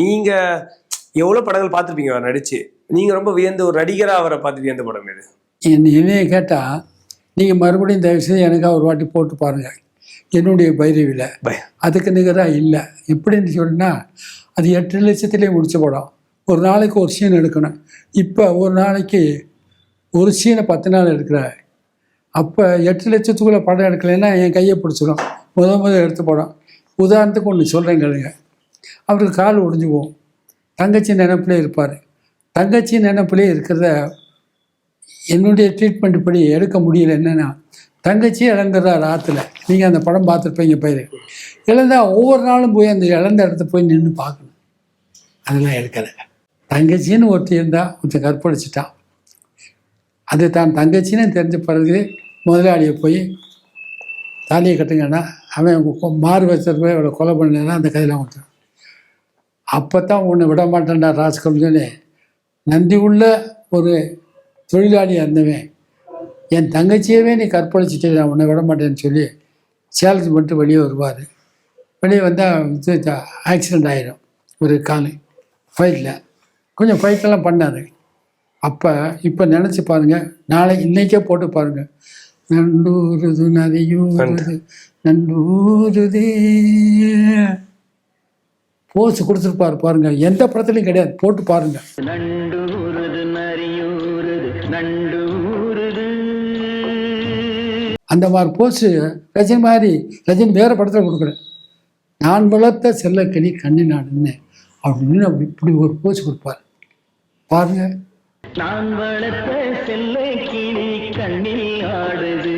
நீங்க எவ்வளவு படங்கள் பார்த்துருப்பீங்க அவர் நடிச்சு, நீங்க ரொம்ப வியந்த ஒரு நடிகரா அவரை பார்த்து வியந்த படம் எது? என்னைய கேட்டால் நீங்கள் மறுபடியும் தயவுசெய்து எனக்காக ஒரு வாட்டி போட்டு பாருங்கள், என்னுடைய பைரவியில். அதுக்கு நிகராக இல்லை. எப்படின்னு சொன்னால் அது 8 லட்சத்துலேயே முடிச்ச படம். ஒரு நாளைக்கு ஒரு சீன் எடுக்கணும். இப்போ ஒரு நாளைக்கு ஒரு சீனை 10 நாள் எடுக்கிறார். அப்போ 8 லட்சத்துக்குள்ளே படம் எடுக்கலைன்னா என் கையை பிடிச்சிடும். முதல் எடுத்த படம். உதாரணத்துக்கு ஒன்று சொல்கிறேன் கேளுங்க. அவருக்கு கால் ஒடிஞ்சு போகும். தங்கச்சி நினைப்பிலே இருப்பார். தங்கச்சி நினைப்பிலே இருக்கிறத என்னுடைய ட்ரீட்மெண்ட் இப்படி எடுக்க முடியல. என்னென்னா, தங்கச்சி இழந்துடுறார் ஆற்றுல. நீங்கள் அந்த படம் பார்த்துருப்பீங்க. பயிர் இழந்தால் ஒவ்வொரு நாளும் போய் அந்த இழந்த இடத்த போய் நின்று பார்க்கணும். அதெல்லாம் எடுக்கலை. தங்கச்சின்னு ஒருத்தி இருந்தால் ஒருத்தன் கற்பழிச்சிட்டான். அது தான் தங்கச்சின்னு தெரிஞ்ச பிறகு முதலாளியை போய் தாலியை கட்டுங்கன்னா அவன் மாறு வச்சது போய் அவளை கொலை பண்ணா அந்த கதையில் விட்டான். அப்போ தான் உன்னை விட மாட்டேன்டா ராஸ்கல்னு நன்றி உள்ள ஒரு தொழிலாளியாக இருந்தவன், என் தங்கச்சியவே நீ கற்பழிச்சிட்டு நான் உன்னை விட மாட்டேன்னு சொல்லி சேலஞ்சு பண்ணிட்டு வெளியே வருவார். வெளியே வந்தால் இது ஆக்சிடெண்ட் ஆகிடும். ஒரு காலு ஃபைட்டில் கொஞ்சம் ஃபைட்டெல்லாம் பண்ணார். அப்போ இப்போ நினச்சி பாருங்கள், நாளை இன்றைக்கே போட்டு பாருங்கள். நண்டூருது நதியூருது நண்டூருதே போஸ் கொடுத்துருப்பாரு பாருங்க. எந்த படத்துலையும் கிடையாது. போட்டு பாருங்க. அந்த மாதிரி போஸ் ரஜினி மாதிரி ரஜினி வேற படத்தில் கொடுக்கல. நான் வளர்த்த செல்லக்கனி கண்ணி நாடுன்னு அப்படின்னு இப்படி ஒரு போஸ் கொடுப்பார் பாருங்க. நான் வளர்த்த செல்லக்கிளி கண்ணில் ஆடுது.